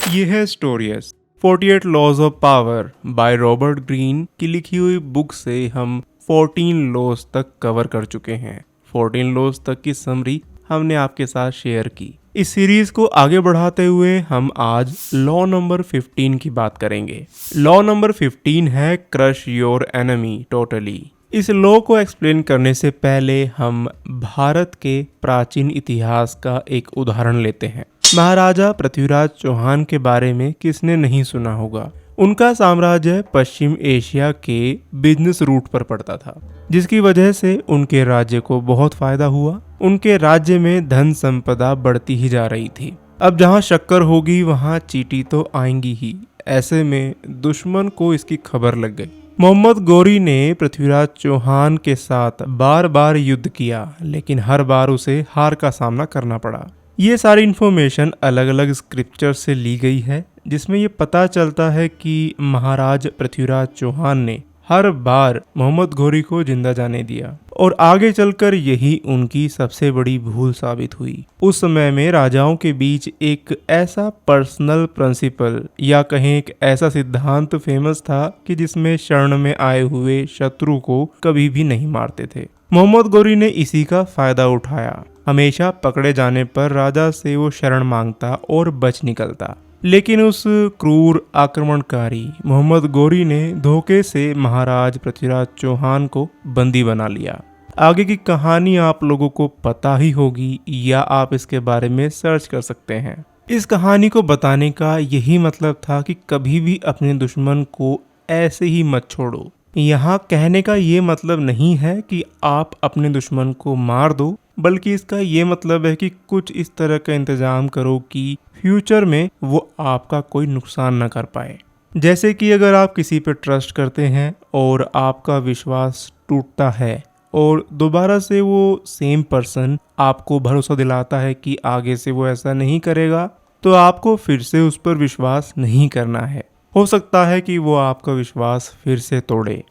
ये है stories 48 laws of power by Robert Greene की लिखी हुई बुक से हम 14 लॉज तक कवर कर चुके हैं। 14 लॉज तक की समरी हमने आपके साथ शेयर की। इस सीरीज को आगे बढ़ाते हुए हम आज लॉ नंबर 15 की बात करेंगे। लॉ नंबर 15 है क्रश योर एनिमी टोटली। इस लॉ को एक्सप्लेन करने से पहले हम भारत के प्राचीन इतिहास का एक उदाहरण लेते हैं। महाराजा पृथ्वीराज चौहान के बारे में किसने नहीं सुना होगा। उनका साम्राज्य पश्चिम एशिया के बिजनेस रूट पर पड़ता था, जिसकी वजह से उनके राज्य को बहुत फायदा हुआ। उनके राज्य में धन संपदा बढ़ती ही जा रही थी। अब जहां शक्कर होगी वहां चींटी तो आएंगी ही। ऐसे में दुश्मन को इसकी खबर लग गई। मोहम्मद गौरी ने पृथ्वीराज चौहान के साथ बार बार युद्ध किया, लेकिन हर बार उसे हार का सामना करना पड़ा। ये सारी इन्फॉर्मेशन अलग अलग स्क्रिप्चर से ली गई है, जिसमें ये पता चलता है कि महाराज पृथ्वीराज चौहान ने हर बार मोहम्मद गौरी को जिंदा जाने दिया और आगे चलकर यही उनकी सबसे बड़ी भूल साबित हुई। उस समय में राजाओं के बीच एक ऐसा पर्सनल प्रिंसिपल या कहें एक ऐसा सिद्धांत फेमस था कि जिसमें शरण में आए हुए शत्रु को कभी भी नहीं मारते थे। मोहम्मद गौरी ने इसी का फायदा उठाया। हमेशा पकड़े जाने पर राजा से वो शरण मांगता और बच निकलता, लेकिन उस क्रूर आक्रमणकारी मोहम्मद गौरी ने धोखे से महाराज पृथ्वीराज चौहान को बंदी बना लिया। आगे की कहानी आप लोगों को पता ही होगी या आप इसके बारे में सर्च कर सकते हैं। इस कहानी को बताने का यही मतलब था कि कभी भी अपने दुश्मन को ऐसे ही मत छोड़ो। यहाँ कहने का ये मतलब नहीं है कि आप अपने दुश्मन को मार दो, बल्कि इसका ये मतलब है कि कुछ इस तरह का इंतजाम करो कि फ्यूचर में वो आपका कोई नुकसान न कर पाए। जैसे कि अगर आप किसी पे ट्रस्ट करते हैं और आपका विश्वास टूटता है और दोबारा से वो सेम पर्सन आपको भरोसा दिलाता है कि आगे से वो ऐसा नहीं करेगा, तो आपको फिर से उस पर विश्वास नहीं करना है। हो सकता है कि वो आपका विश्वास फिर से तोड़े।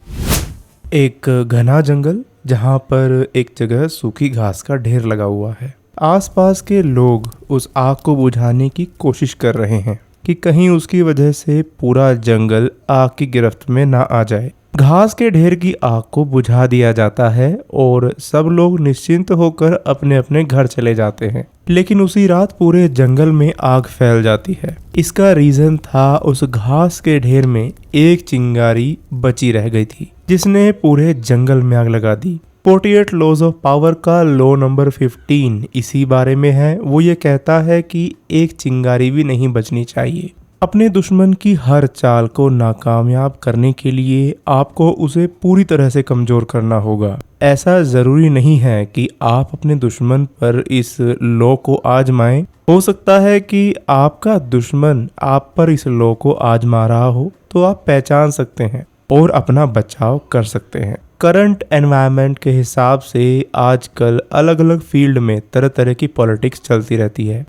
एक घना जंगल जहाँ पर एक जगह सूखी घास का ढेर लगा हुआ है। आसपास के लोग उस आग को बुझाने की कोशिश कर रहे हैं कि कहीं उसकी वजह से पूरा जंगल आग की गिरफ्त में ना आ जाए। घास के ढेर की आग को बुझा दिया जाता है और सब लोग निश्चिंत होकर अपने अपने घर चले जाते हैं। लेकिन उसी रात पूरे जंगल में आग फैल जाती है। इसका रीजन था उस घास के ढेर में एक चिंगारी बची रह गई थी, जिसने पूरे जंगल में आग लगा दी। 48 लॉज ऑफ पावर का लॉ नंबर 15 इसी बारे में है। वो ये कहता है कि एक चिंगारी भी नहीं बचनी चाहिए। अपने दुश्मन की हर चाल को नाकामयाब करने के लिए आपको उसे पूरी तरह से कमजोर करना होगा। ऐसा जरूरी नहीं है कि आप अपने दुश्मन पर इस लॉ को आजमाएं। हो सकता है कि आपका दुश्मन आप पर इस लॉ को आजमा रहा हो, तो आप पहचान सकते हैं और अपना बचाव कर सकते हैं। करंट एनवायरनमेंट के हिसाब से आजकल अलग अलग फील्ड में तरह तरह की पॉलिटिक्स चलती रहती है।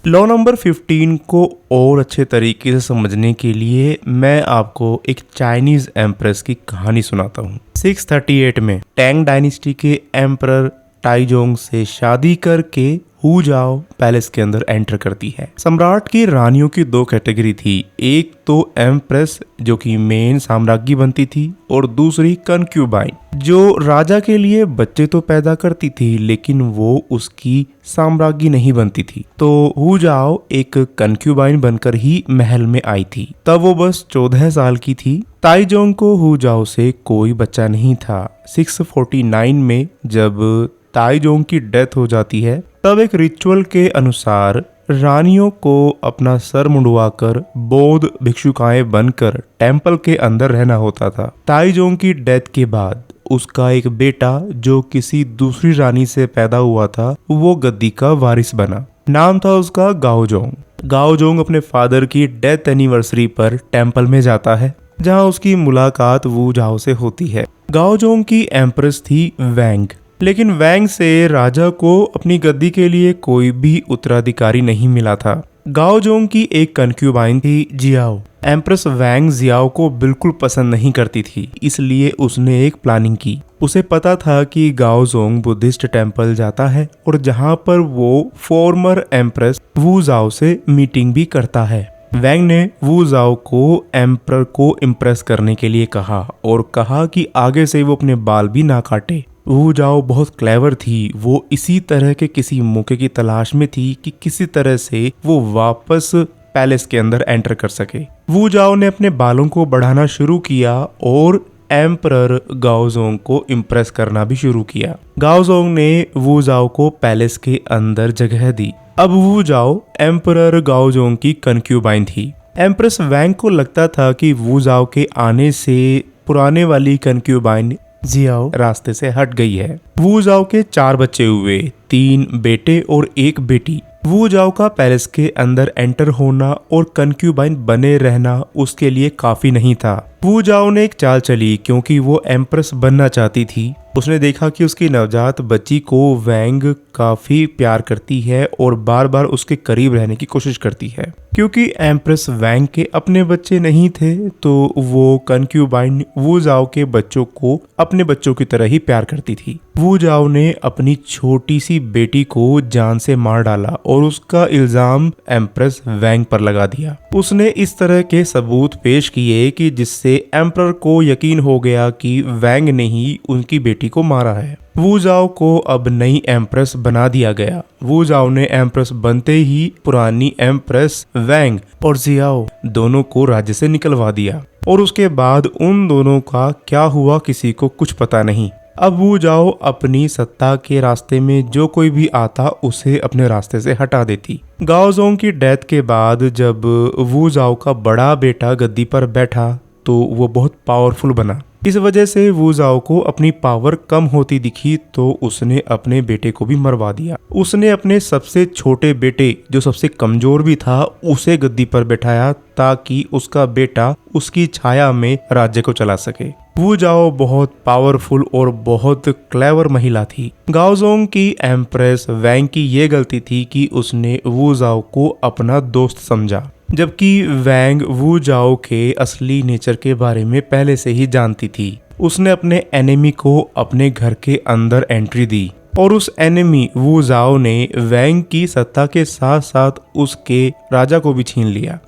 लॉ नंबर 15 को और अच्छे तरीके से समझने के लिए मैं आपको एक चाइनीज एम्प्रेस की कहानी सुनाता हूँ। 638 में टैंग डायनेस्टी के एम्परर टाइजोंग से शादी करके हु जाओ पैलेस के अंदर एंटर करती है। सम्राट की रानियों की दो कैटेगरी थी, एक तो एम्प्रेस जो कि मेन साम्राज्ञी बनती थी और दूसरी कनक्यूबाइन जो राजा के लिए बच्चे तो पैदा करती थी लेकिन वो उसकी साम्राज्ञी नहीं बनती थी। तो हु जाओ एक कनक्यूबाइन बनकर ही महल में आई थी। तब वो बस 14 साल की थी। ताइजोंग को हु जाओ से कोई बच्चा नहीं था। 649 में जब ताइजोंग की डेथ हो जाती है, तब एक रिचुअल के अनुसार रानियों को अपना सर मुंडवाकर बौद्ध भिक्षुकाएं बनकर टेंपल के अंदर रहना होता था। ताइजोंग की डेथ के बाद उसका एक बेटा जो किसी दूसरी रानी से पैदा हुआ था, वो गद्दी का वारिस बना। नाम था उसका गाओजोंग। गाओजोंग अपने फादर की डेथ एनिवर्सरी पर टेंपल में जाता है, जहां उसकी मुलाकात वू जाओ से होती है। गाओजोंग की एम्प्रेस थी वैंग, लेकिन वैंग से राजा को अपनी गद्दी के लिए कोई भी उत्तराधिकारी नहीं मिला था। गाओजोंग की एक कनक्यूबाइन थी जियाओ। एम्प्रेस वैंग जियाओ को बिल्कुल पसंद नहीं करती थी, इसलिए उसने एक प्लानिंग की। उसे पता था कि गाओजोंग बुद्धिस्ट टेंपल जाता है और जहां पर वो फॉर्मर एम्प्रेस वू जाओ से मीटिंग भी करता है। वैंग ने वू जाओ को एम्परर को इम्प्रेस करने के लिए कहा और कहा कि आगे से वो अपने बाल भी ना काटे। वू जाओ बहुत क्लेवर थी। वो इसी तरह के किसी मौके की तलाश में थी कि किसी तरह से वो वापस पैलेस के अंदर एंटर कर सके। वू जाओ ने अपने बालों को बढ़ाना शुरू किया और एम्परर गाओजोंग को इम्प्रेस करना भी शुरू किया। गाओजोंग ने वू जाओ को पैलेस के अंदर जगह दी। अब वू जाओ एम्परर गाओजोंग की कनक्यूबाइन थी। एम्प्रेस वैंग को लगता था कि वू जाओ के आने से पुराने वाली कनक्यूबाइन जियाओ रास्ते से हट गई है। वू जाओ के 4 बच्चे हुए, 3 बेटे और 1 बेटी। वू जाओ का पैलेस के अंदर एंटर होना और कनक्यूबाइन बने रहना उसके लिए काफी नहीं था। वू जाओ ने एक चाल चली क्योंकि वो एम्प्रेस बनना चाहती थी। उसने देखा कि उसकी नवजात बच्ची को वैंग काफी प्यार करती है और बार बार उसके करीब रहने की कोशिश करती है। क्योंकि एम्प्रेस वैंग के अपने बच्चे नहीं थे तो वो कनक्यूबाइन वू जाओ के बच्चों को अपने बच्चों की तरह ही प्यार करती थी। वू जाओ ने अपनी छोटी सी बेटी को जान से मार डाला और उसका इल्जाम एम्प्रेस वैंग पर लगा दिया। उसने इस तरह के सबूत पेश किए कि जिससे एम्परर को यकीन हो गया कि वैंग ने ही उनकी बेटी को मारा है। वू जाओ को अब नई एम्प्रेस बना दिया गया। वू जाओ ने एम्प्रेस बनते ही पुरानी एम्प्रेस वैंग और जियाओ दोनों को राज्य से निकलवा दिया और उसके बाद उन दोनों का क्या हुआ किसी को कुछ पता नहीं। अब वू जाओ अपनी सत्ता के रास्ते में जो कोई भी आता उसे अपने रास्ते से हटा देती। गाओजोंग की डेथ के बाद जब वू जाओ का बड़ा बेटा गद्दी पर बैठा तो वो बहुत पावरफुल बना। इस वजह से वू जाओ को अपनी पावर कम होती दिखी तो उसने अपने बेटे को भी मरवा दिया। उसने अपने सबसे छोटे बेटे जो सबसे कमजोर भी था उसे गद्दी पर बैठाया ताकि उसका बेटा उसकी छाया में राज्य को चला सके। वू जाओ बहुत पावरफुल और बहुत क्लेवर महिला थी। गाओजोंग की एम्प्रेस वैंग की ये गलती थी कि उसने वू जाओ को अपना दोस्त समझा, जबकि वैंग वू जाओ के असली नेचर के बारे में पहले से ही जानती थी। उसने अपने एनिमी को अपने घर के अंदर एंट्री दी और उस एनिमी वू जाओ ने वैंग की सत्ता के साथ साथ उसके राजा को भी छीन लिया।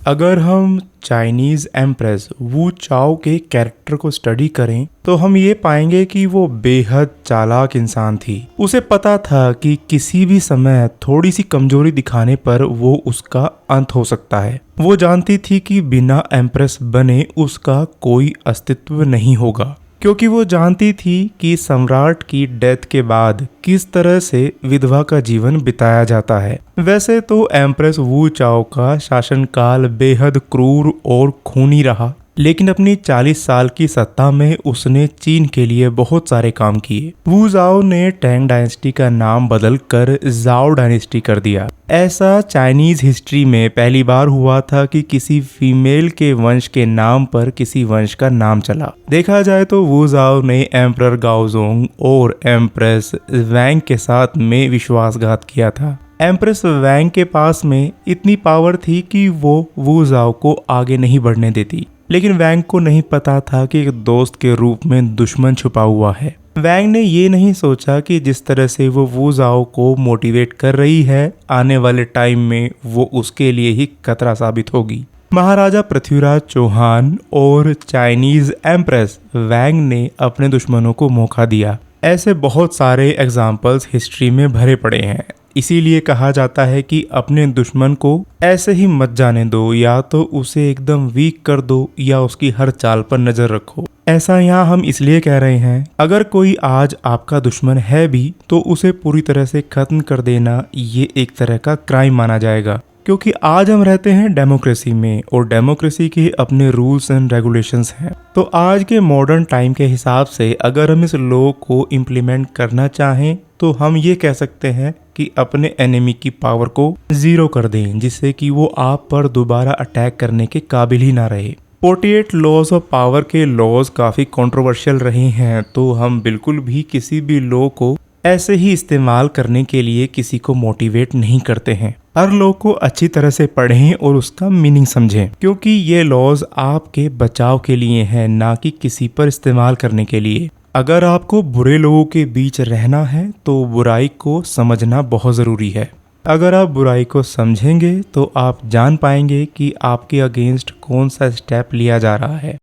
अगर हम चाइनीज एम्प्रेस वू चाओ के कैरेक्टर को स्टडी करें तो हम ये पाएंगे कि वो बेहद चालाक इंसान थी। उसे पता था कि किसी भी समय थोड़ी सी कमजोरी दिखाने पर वो उसका अंत हो सकता है। वो जानती थी कि बिना एम्प्रेस बने उसका कोई अस्तित्व नहीं होगा, क्योंकि वो जानती थी कि सम्राट की डेथ के बाद किस तरह से विधवा का जीवन बिताया जाता है। वैसे तो एम्प्रेस वू चाओ का शासनकाल बेहद क्रूर और खूनी रहा, लेकिन अपनी 40 साल की सत्ता में उसने चीन के लिए बहुत सारे काम किए। वू जाओ ने टैंग डायनेस्टी का नाम बदलकर जाओ डायनेस्टी कर दिया। ऐसा चाइनीज हिस्ट्री में पहली बार हुआ था कि किसी फीमेल के वंश के नाम पर किसी वंश का नाम चला। देखा जाए तो वू जाओ ने एम्परर गाओजोंग और एम्प्रेस वैंग के साथ में विश्वासघात किया था। एम्प्रेस वैंग के पास में इतनी पावर थी कि वो वू जाओ को आगे नहीं बढ़ने देती, लेकिन वैंग को नहीं पता था कि एक दोस्त के रूप में दुश्मन छुपा हुआ है। वैंग ने ये नहीं सोचा कि जिस तरह से वो वू जाओ को मोटिवेट कर रही है आने वाले टाइम में वो उसके लिए ही खतरा साबित होगी। महाराजा पृथ्वीराज चौहान और चाइनीज एम्प्रेस वैंग ने अपने दुश्मनों को मौका दिया। ऐसे बहुत सारे एग्जाम्पल्स हिस्ट्री में भरे पड़े हैं। इसीलिए कहा जाता है कि अपने दुश्मन को ऐसे ही मत जाने दो, या तो उसे एकदम वीक कर दो या उसकी हर चाल पर नजर रखो। ऐसा यहाँ हम इसलिए कह रहे हैं, अगर कोई आज आपका दुश्मन है भी तो उसे पूरी तरह से खत्म कर देना ये एक तरह का क्राइम माना जाएगा, क्योंकि आज हम रहते हैं डेमोक्रेसी में और डेमोक्रेसी के अपने रूल्स एंड रेगुलेशंस हैं। तो आज के मॉडर्न टाइम के हिसाब से अगर हम इस लॉ को इम्प्लीमेंट करना चाहें तो हम ये कह सकते हैं कि अपने एनिमी की पावर को 0 कर दें, जिससे कि वो आप पर दोबारा अटैक करने के काबिल ही ना रहे। 48 लॉज ऑफ पावर के लॉज काफी कंट्रोवर्शियल रहे हैं, तो हम बिल्कुल भी किसी भी लॉ को ऐसे ही इस्तेमाल करने के लिए किसी को मोटिवेट नहीं करते हैं। हर लॉ को अच्छी तरह से पढ़ें और उसका मीनिंग समझें, क्योंकि ये लॉज आपके बचाव के लिए हैं, ना कि किसी पर इस्तेमाल करने के लिए। अगर आपको बुरे लोगों के बीच रहना है तो बुराई को समझना बहुत जरूरी है। अगर आप बुराई को समझेंगे तो आप जान पाएंगे कि आपके अगेंस्ट कौन सा स्टेप लिया जा रहा है।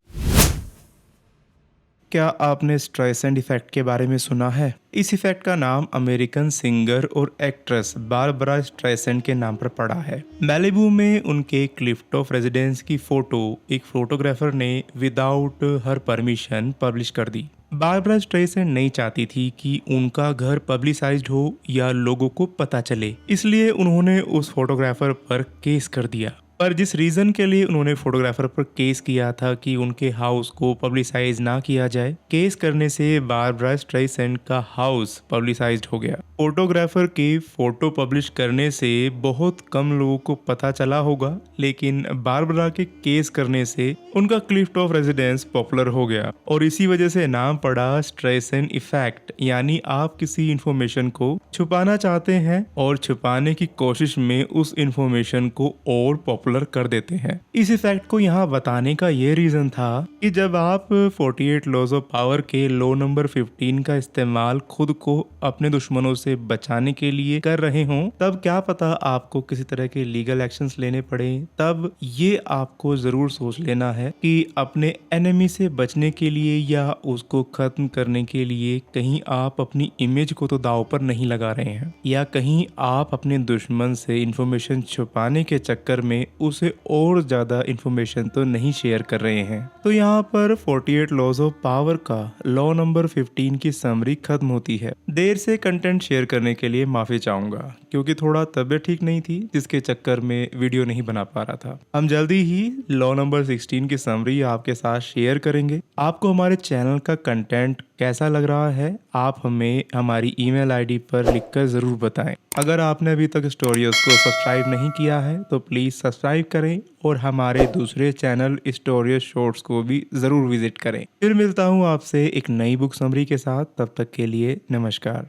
क्या आपने स्ट्राइसेंड इफेक्ट के बारे में सुना है? इस इफेक्ट का नाम अमेरिकन सिंगर और एक्ट्रेस बारबरा स्ट्राइसेंड के नाम पर पड़ा है। मैलिबू में उनके क्लिफ्ट ऑफ रेजिडेंस की फोटो एक फोटोग्राफर ने विदाउट हर परमिशन पब्लिश कर दी। बारबरा स्ट्राइसेंड नहीं चाहती थी कि उनका घर पब्लिसाइज्ड हो या लोगों को पता चले, इसलिए उन्होंने उस फोटोग्राफर पर केस कर दिया। पर जिस रीजन के लिए उन्होंने फोटोग्राफर पर केस किया था कि उनके हाउस को पब्लिसाइज ना किया जाए, केस करने से बारबरा स्ट्राइसेंड का हाउस पब्लिसाइज्ड हो गया। फोटोग्राफर के फोटो पब्लिश करने से बहुत कम लोगों को पता चला होगा, लेकिन बारबरा के केस करने से उनका क्लिफ्ट ऑफ रेजिडेंस पॉपुलर हो गया और इसी वजह से नाम पड़ा स्ट्राइसेंड इफेक्ट। यानी आप किसी इंफॉर्मेशन को छुपाना चाहते हैं और छुपाने की कोशिश में उस इंफॉर्मेशन को और पॉपुलर कर देते हैं। इस इफेक्ट को यहाँ बताने का ये रीजन था कि जब आप 48 लॉज ऑफ पावर के लॉ नंबर 15 का इस्तेमाल खुद को अपने दुश्मनों से बचाने के लिए कर रहे हों, तब क्या पता आपको किसी तरह के लीगल एक्शंस लेने पड़े। तब ये आपको जरूर सोच लेना है कि अपने एनिमी से बचने के लिए या उसको खत्म करने के लिए कहीं आप अपनी इमेज को तो दांव पर नहीं लगा रहे हैं, या कहीं आप अपने दुश्मन से इंफॉर्मेशन छुपाने के चक्कर में उसे और ज्यादा इंफॉर्मेशन तो नहीं शेयर कर रहे हैं। तो यहाँ पर 48 लॉज ऑफ पावर का लॉ नंबर 15 की समरी खत्म होती है। देर से कंटेंट शेयर करने के लिए माफी चाहूंगा, क्योंकि थोड़ा तबीयत ठीक नहीं थी, जिसके चक्कर में वीडियो नहीं बना पा रहा था। हम जल्दी ही लॉ नंबर 16 की समरी आपके साथ शेयर करेंगे। आपको हमारे चैनल का कंटेंट कैसा लग रहा है, आप हमें हमारी ईमेल आईडी पर लिखकर ज़रूर बताएं। अगर आपने अभी तक स्टोरियोज को सब्सक्राइब नहीं किया है तो प्लीज़ सब्सक्राइब करें और हमारे दूसरे चैनल स्टोरियोज शॉर्ट्स को भी ज़रूर विजिट करें। फिर मिलता हूँ आपसे एक नई बुक समरी के साथ, तब तक के लिए नमस्कार।